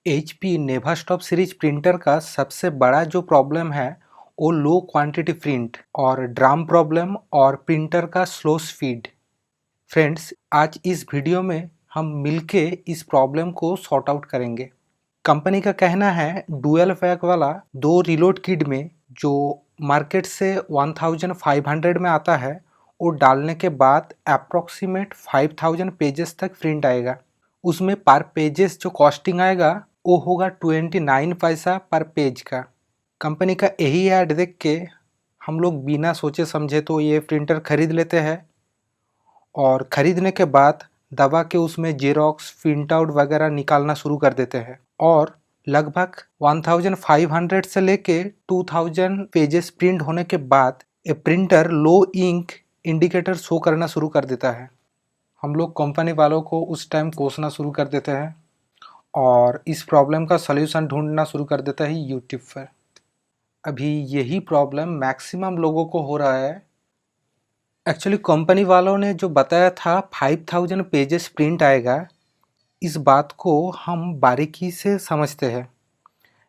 HP नेवास्टॉप series printer का सबसे बड़ा जो प्रॉब्लम है वो लो क्वांटिटी प्रिंट और ड्राम प्रॉब्लम और प्रिंटर का स्लो स्पीड। फ्रेंड्स, आज इस वीडियो में हम मिलके इस प्रॉब्लम को सॉर्ट आउट करेंगे। कंपनी का कहना है डुअल पैक वाला 2 रीलोड किट में जो मार्केट से 1500 में आता है वो डालने के बाद अप्रॉक्सीमेट 5000 पेजेस तक प्रिंट आएगा। उसमें पर पेजेस जो कॉस्टिंग आएगा वो होगा 29 पैसा पर पेज का। कंपनी का यही ऐड देख के हम लोग बिना सोचे समझे तो ये प्रिंटर खरीद लेते हैं और ख़रीदने के बाद दबा के उसमें जेरोक्स प्रिंट आउट वगैरह निकालना शुरू कर देते हैं और लगभग 1500 से लेके 2000 पेजेस प्रिंट होने के बाद ये प्रिंटर लो इंक इंडिकेटर शो करना शुरू कर देता है। हम लोग कंपनी वालों को उस टाइम कोसना शुरू कर देते हैं और इस प्रॉब्लम का सलूशन ढूंढना शुरू कर देता है यूट्यूब पर। अभी यही प्रॉब्लम मैक्सिमम लोगों को हो रहा है। एक्चुअली कंपनी वालों ने जो बताया था 5000 पेजेस प्रिंट आएगा, इस बात को हम बारीकी से समझते हैं।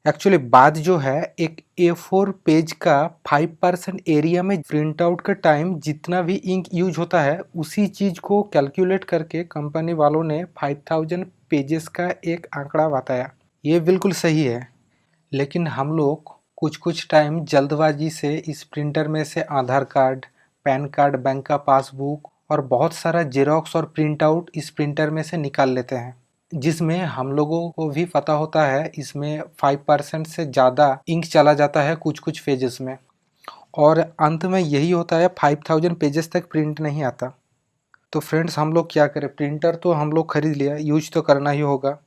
एक्चुअली बात जो है एक A4 पेज का 5% एरिया में प्रिंट आउट का टाइम जितना भी इंक यूज होता है उसी चीज़ को कैलकुलेट करके कंपनी वालों ने 5000 पेजेस का एक आंकड़ा बताया। ये बिल्कुल सही है, लेकिन हम लोग कुछ टाइम जल्दबाजी से इस प्रिंटर में से आधार कार्ड, पैन कार्ड, बैंक का पासबुक और बहुत सारा जेरोक्स और प्रिंट आउट इस प्रिंटर में से निकाल लेते हैं, जिसमें हम लोगों को भी पता होता है इसमें 5% से ज़्यादा इंक चला जाता है कुछ पेजेस में और अंत में यही होता है 5000 पेजेस तक प्रिंट नहीं आता। तो फ्रेंड्स, हम लोग क्या करें? प्रिंटर तो हम लोग खरीद लिया, यूज तो करना ही होगा।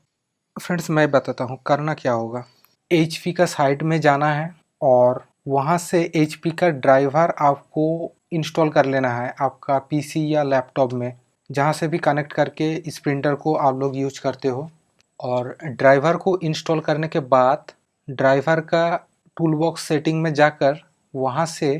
फ्रेंड्स, मैं बताता हूँ करना क्या होगा। HP का साइट में जाना है और वहाँ से HP का ड्राइवर आपको इंस्टॉल कर लेना है आपका PC या लैपटॉप में, जहाँ से भी कनेक्ट करके इस प्रिंटर को आप लोग यूज करते हो। और ड्राइवर को इंस्टॉल करने के बाद ड्राइवर का टूल बॉक्स सेटिंग में जाकर वहाँ से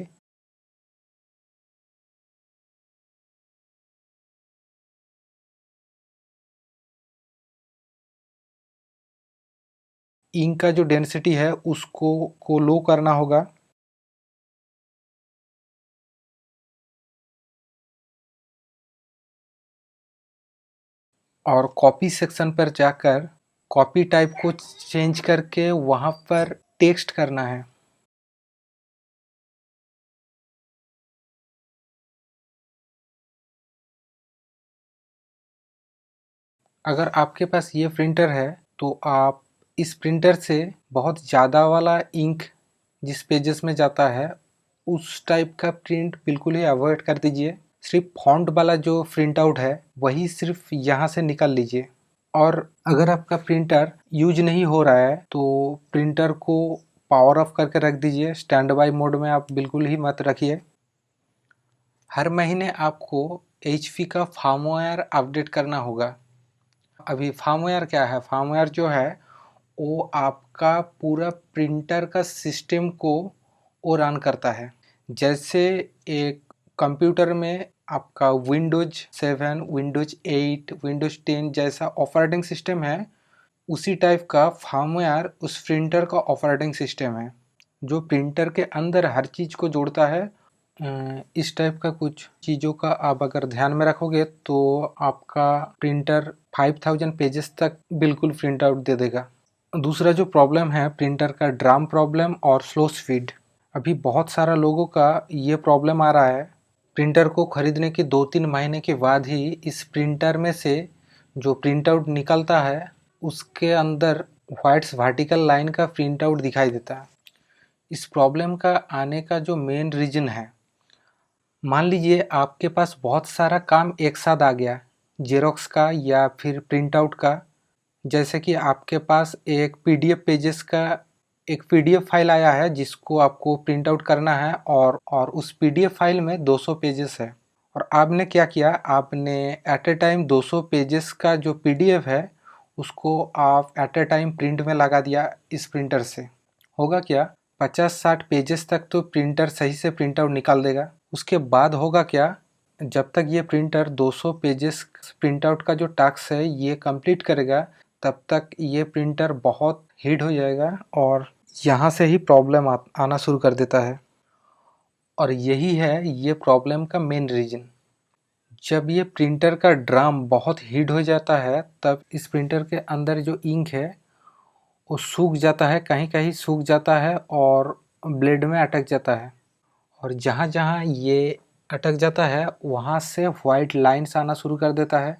इंक का जो डेंसिटी है उसको लो करना होगा। और कॉपी सेक्शन पर जाकर कॉपी टाइप को चेंज करके वहाँ पर टेक्स्ट करना है। अगर आपके पास ये प्रिंटर है तो आप इस प्रिंटर से बहुत ज़्यादा वाला इंक जिस पेजेस में जाता है उस टाइप का प्रिंट बिल्कुल ही अवॉइड कर दीजिए। सिर्फ फॉन्ट वाला जो प्रिंट आउट है वही सिर्फ यहाँ से निकाल लीजिए। और अगर आपका प्रिंटर यूज नहीं हो रहा है तो प्रिंटर को पावर ऑफ करके रख दीजिए। स्टैंड बाय मोड में आप बिल्कुल ही मत रखिए। हर महीने आपको HP का फर्मवेयर अपडेट करना होगा। अभी फर्मवेयर क्या है? फर्मवेयर जो है वो आपका पूरा प्रिंटर का सिस्टम को वो रन करता है। जैसे एक कंप्यूटर में आपका विंडोज 7, विंडोज 8, विंडोज 10 जैसा ऑपरेटिंग सिस्टम है, उसी टाइप का फर्मवेयर उस प्रिंटर का ऑपरेटिंग सिस्टम है जो प्रिंटर के अंदर हर चीज़ को जोड़ता है। इस टाइप का कुछ चीज़ों का आप अगर ध्यान में रखोगे तो आपका प्रिंटर 5000 पेजेस तक बिल्कुल प्रिंट आउट दे देगा। दूसरा जो प्रॉब्लम है प्रिंटर का, ड्राम प्रॉब्लम और स्लो स्पीड। अभी बहुत सारा लोगों का ये प्रॉब्लम आ रहा है। प्रिंटर को ख़रीदने के 2-3 महीने के बाद ही इस प्रिंटर में से जो प्रिंट आउट निकलता है उसके अंदर वाइट्स वर्टिकल लाइन का प्रिंट आउट दिखाई देता है। इस प्रॉब्लम का आने का जो मेन रीज़न है, मान लीजिए आपके पास बहुत सारा काम एक साथ आ गया, जेरोक्स का या फिर प्रिंट आउट का। जैसे कि आपके पास एक PDF पेजेस का एक PDF फाइल आया है जिसको आपको प्रिंट आउट करना है और उस PDF फाइल में 200 पेजेस है और आपने क्या किया, आपने एट ए टाइम 200 पेजेस का जो PDF है उसको आप एट ए टाइम प्रिंट में लगा दिया इस प्रिंटर से। होगा क्या, 50-60 पेजेस तक तो प्रिंटर सही से प्रिंट आउट निकाल देगा। उसके बाद होगा क्या, जब तक ये प्रिंटर 200 पेजेस प्रिंट आउट का जो टास्क है ये कंप्लीट करेगा तब तक ये प्रिंटर बहुत हीट हो जाएगा और यहाँ से ही प्रॉब्लम आना शुरू कर देता है। और यही है ये प्रॉब्लम का मेन रीज़न। जब ये प्रिंटर का ड्रम बहुत हीट हो जाता है तब इस प्रिंटर के अंदर जो इंक है वो सूख जाता है, कहीं कहीं सूख जाता है और ब्लेड में अटक जाता है। और जहाँ जहाँ ये अटक जाता है वहाँ से वाइट लाइन्स आना शुरू कर देता है।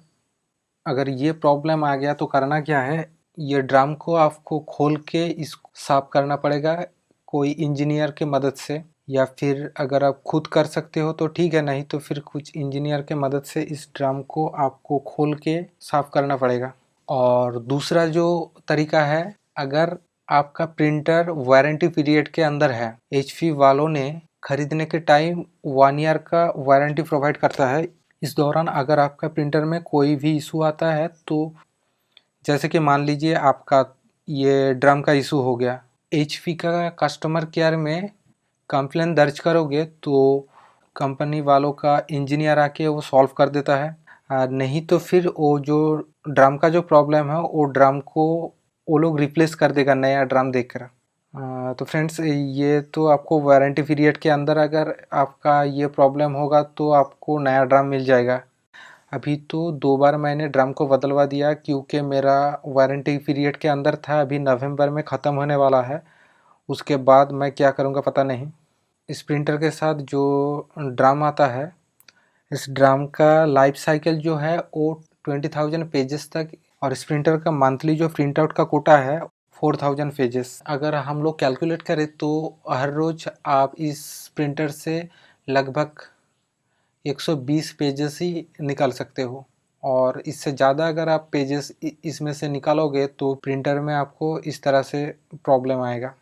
अगर ये प्रॉब्लम आ गया तो करना क्या है, ये ड्रम को आपको खोल के इसको साफ करना पड़ेगा कोई इंजीनियर की मदद से, या फिर अगर आप खुद कर सकते हो तो ठीक है, नहीं तो फिर कुछ इंजीनियर के मदद से इस ड्रम को आपको खोल के साफ करना पड़ेगा। और दूसरा जो तरीका है, अगर आपका प्रिंटर वारंटी पीरियड के अंदर है, HP वालों ने खरीदने के टाइम 1 ईयर का वारंटी प्रोवाइड करता है। इस दौरान अगर आपका प्रिंटर में कोई भी इशू आता है तो जैसे कि मान लीजिए आपका ये ड्रम का इशू हो गया, HP का कस्टमर केयर में कंप्लेन दर्ज करोगे तो कंपनी वालों का इंजीनियर आके वो सॉल्व कर देता है। नहीं तो फिर वो जो ड्रम का जो प्रॉब्लम है वो ड्रम को वो लोग रिप्लेस कर देगा नया ड्रम देकर। तो फ्रेंड्स, ये तो आपको वारंटी पीरियड के अंदर अगर आपका ये प्रॉब्लम होगा तो आपको नया ड्रम मिल जाएगा। अभी तो 2 बार मैंने ड्रम को बदलवा दिया क्योंकि मेरा वारंटी पीरियड के अंदर था, अभी नवंबर में ख़त्म होने वाला है, उसके बाद मैं क्या करूँगा पता नहीं। इस प्रिंटर के साथ जो ड्रम आता है, इस ड्रम का लाइफ साइकिल जो है वो 20,000 पेजेस तक, और इस प्रिंटर का मंथली जो प्रिंट आउट का कोटा है 4,000 पेजेस। अगर हम लोग कैलकुलेट करें तो हर रोज़ आप इस प्रिंटर से लगभग 120 पेजेस ही निकाल सकते हो, और इससे ज़्यादा अगर आप पेजेस इसमें से निकालोगे तो प्रिंटर में आपको इस तरह से प्रॉब्लम आएगा।